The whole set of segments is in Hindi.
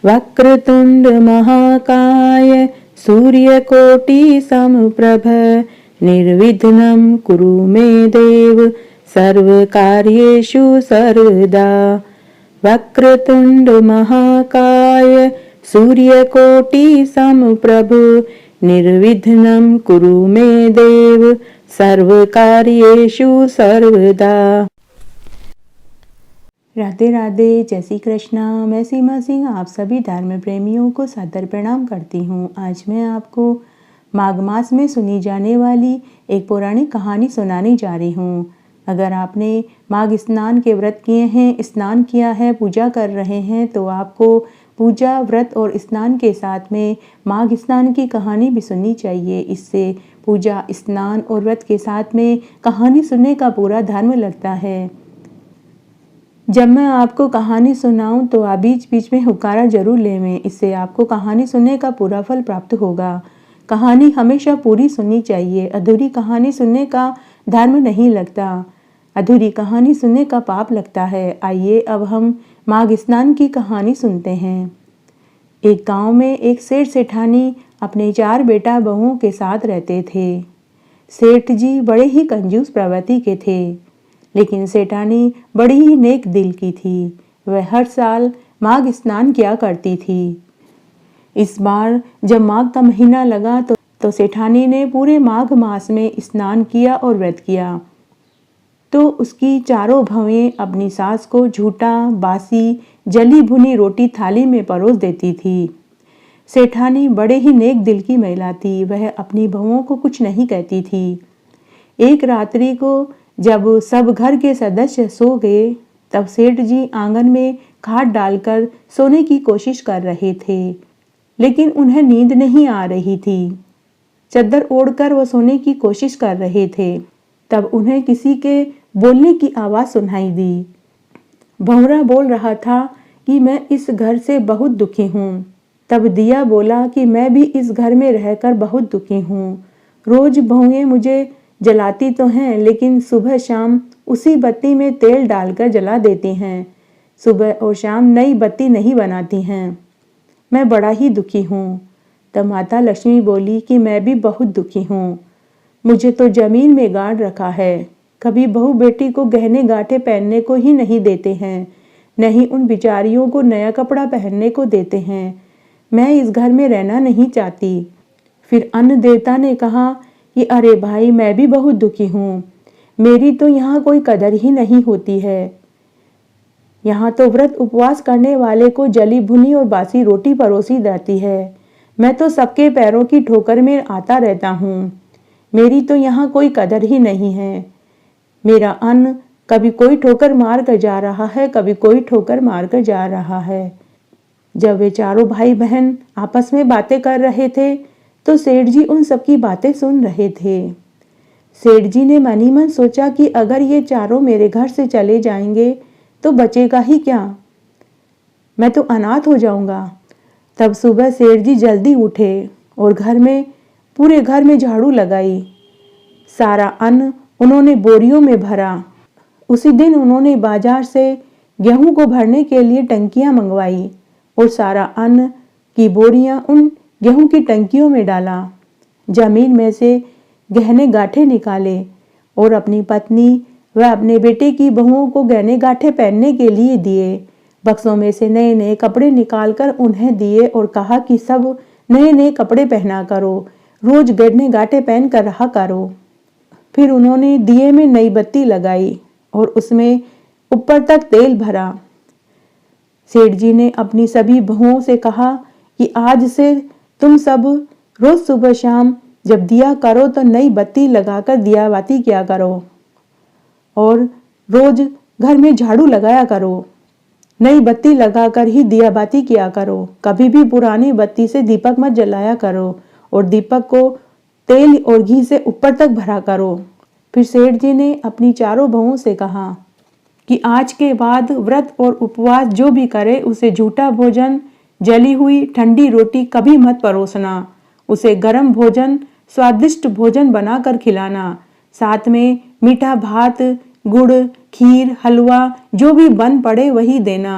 वक्रतुंड महाकाय सूर्यकोटि समप्रभ निर्विघ्नं कुरु मे देव सर्वकार्येषु सर्वदा। वक्रतुंड महाकाय सूर्यकोटि समप्रभ निर्विघ्नं कुरु मे देव सर्वकार्येषु सर्वदा। राधे राधे, जय श्री कृष्णा। मैं सीमा सिंह आप सभी धर्म प्रेमियों को सादर प्रणाम करती हूँ। आज मैं आपको माघ मास में सुनी जाने वाली एक पौराणिक कहानी सुनाने जा रही हूँ। अगर आपने माघ स्नान के व्रत किए हैं, स्नान किया है, पूजा कर रहे हैं, तो आपको पूजा, व्रत और स्नान के साथ में माघ स्नान की कहानी भी सुननी चाहिए। इससे पूजा, स्नान और व्रत के साथ में कहानी सुनने का पूरा धर्म लगता है। जब मैं आपको कहानी सुनाऊं तो आप बीच बीच में हुक्कारा जरूर लेवें, इससे आपको कहानी सुनने का पूरा फल प्राप्त होगा। कहानी हमेशा पूरी सुननी चाहिए। अधूरी कहानी सुनने का धर्म नहीं लगता, अधूरी कहानी सुनने का पाप लगता है। आइए अब हम माघ स्नान की कहानी सुनते हैं। एक गांव में एक सेठ सेठानी अपने 4 बेटा बहुओं के साथ रहते थे। सेठ जी बड़े ही कंजूस प्रवृत्ति के थे, लेकिन सेठानी बड़ी ही नेक दिल की थी। वह हर साल माघ स्नान किया करती थी। इस बार जब माघ का महीना लगा तो सेठानी ने पूरे माघ मास में स्नान किया और व्रत किया। तो उसकी चारों भवें अपनी सास को झूठा, बासी, जली भुनी रोटी थाली में परोस देती थी। सेठानी बड़े ही नेक दिल की महिला थी। वह अपनी बहुओं को कुछ नहीं कहती थी। एक रात्रि को जब सब घर के सदस्य सो गए, तब सेठ जी आंगन में खाट डालकर सोने की कोशिश कर रहे थे, लेकिन उन्हें नींद नहीं आ रही थी। चद्दर ओढ़कर वो सोने की कोशिश कर रहे थे। तब उन्हें किसी के बोलने की आवाज़ सुनाई दी। भंवरा बोल रहा था कि मैं इस घर से बहुत दुखी हूँ। तब दिया बोला कि मैं भी इस घर में रहकर बहुत दुखी हूँ। रोज बहुएं मुझे जलाती तो हैं, लेकिन सुबह शाम उसी बत्ती में तेल डालकर जला देती हैं। सुबह और शाम नई बत्ती नहीं बनाती हैं। मैं बड़ा ही दुखी हूँ। तब माता लक्ष्मी बोली कि मैं भी बहुत दुखी हूँ। मुझे तो जमीन में गाड़ रखा है। कभी बहू बेटी को गहने गांठे पहनने को ही नहीं देते हैं, नहीं उन बिचारियों को नया कपड़ा पहनने को देते हैं। मैं इस घर में रहना नहीं चाहती। फिर अन्न देवता ने कहा कि अरे भाई, मैं भी बहुत दुखी हूँ। मेरी तो यहाँ कोई कदर ही नहीं होती है। यहाँ तो व्रत उपवास करने वाले को जली भुनी और बासी रोटी परोसी जाती है। मैं तो सबके पैरों की ठोकर में आता रहता हूँ। मेरी तो यहाँ कोई कदर ही नहीं है। मेरा अन्न कभी कोई ठोकर मार कर जा रहा है, कभी कोई ठोकर मार कर जा रहा है। जब वे चारों भाई बहन आपस में बातें कर रहे थे, तो सेठ जी उन सबकी बातें सुन रहे थे। सेठ जी ने मन ही मन सोचा कि अगर ये चारों मेरे घर से चले जाएंगे तो बचेगा ही क्या, मैं तो अनाथ हो जाऊंगा। तब सुबह सेठ जी जल्दी उठे और पूरे घर में झाड़ू लगाई। सारा अन्न उन्होंने बोरियों में भरा। उसी दिन उन्होंने बाजार से गेहूं को भरने के लिए टंकियां मंगवाई और सारा अन्न की बोरियां उन गेहूं की टंकियों में डाला। जमीन में से गहने गांठे निकाले और अपनी पत्नी व अपने बेटे की बहुओं को गहने गांठे पहनने के लिए दिए। बक्सों में से नए नए कपड़े निकालकर उन्हें दिए और कहा कि सब नए नए कपड़े पहना करो, रोज गहने गांठे पहन कर रहा करो। फिर उन्होंने दिए में नई बत्ती लगाई और उसमें ऊपर तक तेल भरा। सेठ जी ने अपनी सभी बहुओं से कहा कि आज से तुम सब रोज सुबह शाम जब दिया करो तो नई बत्ती लगाकर दिया बाती किया करो और रोज घर में झाड़ू लगाया करो। नई बत्ती लगाकर ही दिया बाती किया करो। कभी भी पुरानी बत्ती से दीपक मत जलाया करो और दीपक को तेल और घी से ऊपर तक भरा करो। फिर सेठ जी ने अपनी चारों बहुओं से कहा कि आज के बाद व्रत और उपवास जो भी करे उसे झूठा भोजन, जली हुई ठंडी रोटी कभी मत परोसना। उसे गर्म भोजन, स्वादिष्ट भोजन बनाकर खिलाना। साथ में मीठा भात, गुड़, खीर, हलवा जो भी बन पड़े वही देना।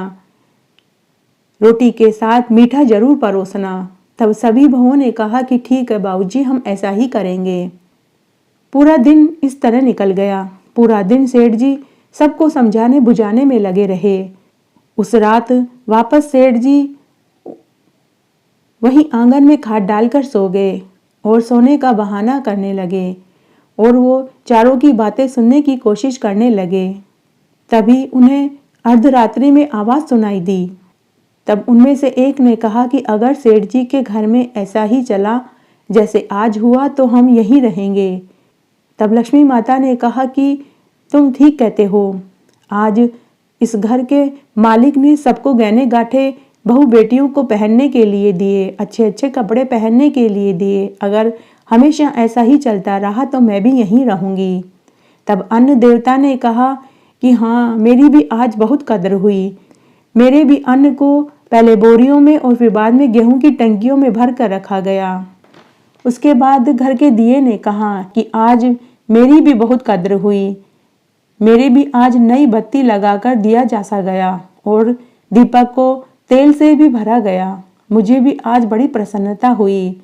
रोटी के साथ मीठा जरूर परोसना। तब सभी बहुओं ने कहा कि ठीक है बाबूजी, हम ऐसा ही करेंगे। पूरा दिन इस तरह निकल गया। पूरा दिन सेठ जी सबको समझाने बुझाने में लगे रहे। उस रात वापस सेठ जी वहीं आंगन में खाट डालकर सो गए और सोने का बहाना करने लगे और वो चारों की बातें सुनने की कोशिश करने लगे। तभी उन्हें अर्धरात्रि में आवाज़ सुनाई दी। तब उनमें से एक ने कहा कि अगर सेठ जी के घर में ऐसा ही चला जैसे आज हुआ तो हम यहीं रहेंगे। तब लक्ष्मी माता ने कहा कि तुम ठीक कहते हो। आज इस घर के मालिक ने सबको गहने गांठे बहू बेटियों को पहनने के लिए दिए, अच्छे अच्छे कपड़े पहनने के लिए दिए। अगर हमेशा ऐसा ही चलता रहा तो मैं भी यहीं रहूंगी। तब अन्न देवता ने कहा कि हाँ, मेरी भी आज बहुत कदर हुई। मेरे भी अन्न को पहले बोरियों में और फिर बाद में गेहूं की टंकियों में भर कर रखा गया। उसके बाद घर के दिए ने कहा कि आज मेरी भी बहुत कद्र हुई। मेरे भी आज नई बत्ती लगाकर दिया जासा गया और दीपक को तेल से भी भरा गया। मुझे भी आज बड़ी प्रसन्नता हुई।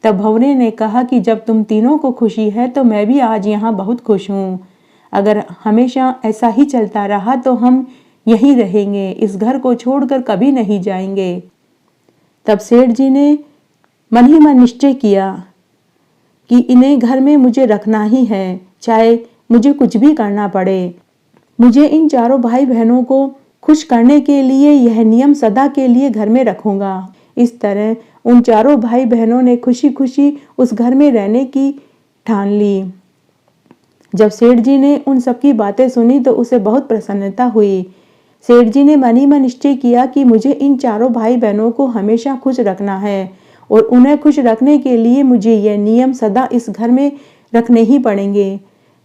तब भंवरे ने कहा कि जब तुम तीनों को खुशी है तो मैं भी आज यहाँ बहुत खुश हूँ। अगर हमेशा ऐसा ही चलता रहा तो हम यहीं रहेंगे, इस घर को छोड़कर कभी नहीं जाएंगे। तब सेठ जी ने मन ही मन निश्चय किया कि इन्हें घर में मुझे रखना ही है, चाहे मुझे कुछ भी करना पड़े। मुझे इन चारों भाई बहनों को खुश करने के लिए यह नियम सदा के लिए घर में रखूंगा। इस तरह उन चारों भाई बहनों ने खुशी खुशी उस घर में रहने की ठान ली। जब सेठ जी ने उन सबकी बातें सुनी तो उसे बहुत प्रसन्नता हुई। सेठ जी ने मन ही मन निश्चय किया कि मुझे इन चारों भाई बहनों को हमेशा खुश रखना है और उन्हें खुश रखने के लिए मुझे यह नियम सदा इस घर में रखने ही पड़ेंगे।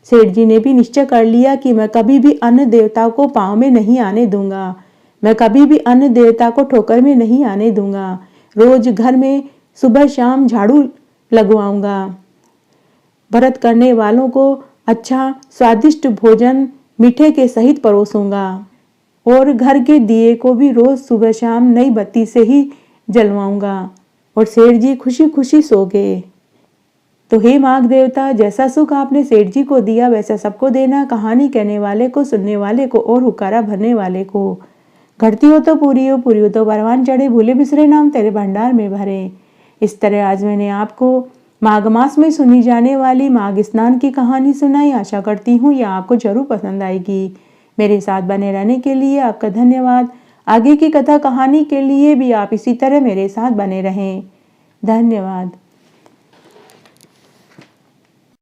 सेठ जी ने भी निश्चय कर लिया कि मैं कभी भी अन्न देवता को पाँव में नहीं आने दूंगा। मैं कभी भी अन्न देवता को ठोकर में नहीं आने दूंगा। रोज घर में सुबह शाम झाड़ू लगवाऊंगा। व्रत करने वालों को अच्छा स्वादिष्ट भोजन मीठे के सहित परोसूंगा और घर के दिए को भी रोज सुबह शाम नई बत्ती से ही जलवाऊंगा। और सेठ जी खुशी खुशी सो गए। तो हे माघ देवता, जैसा सुख आपने सेठ जी को दिया वैसा सबको देना। कहानी कहने वाले को, सुनने वाले को और हुक्कारा भरने वाले को। घटती हो तो पूरी हो, पूरी हो तो परवान चढ़े, भूले बिसरे नाम तेरे भंडार में भरे। इस तरह आज मैंने आपको माघ मास में सुनी जाने वाली माघ स्नान की कहानी सुनाई। आशा करती हूँ यह आपको जरूर पसंद आएगी। मेरे साथ बने रहने के लिए आपका धन्यवाद। आगे की कथा कहानी के लिए भी आप इसी तरह मेरे साथ बने रहें। धन्यवाद।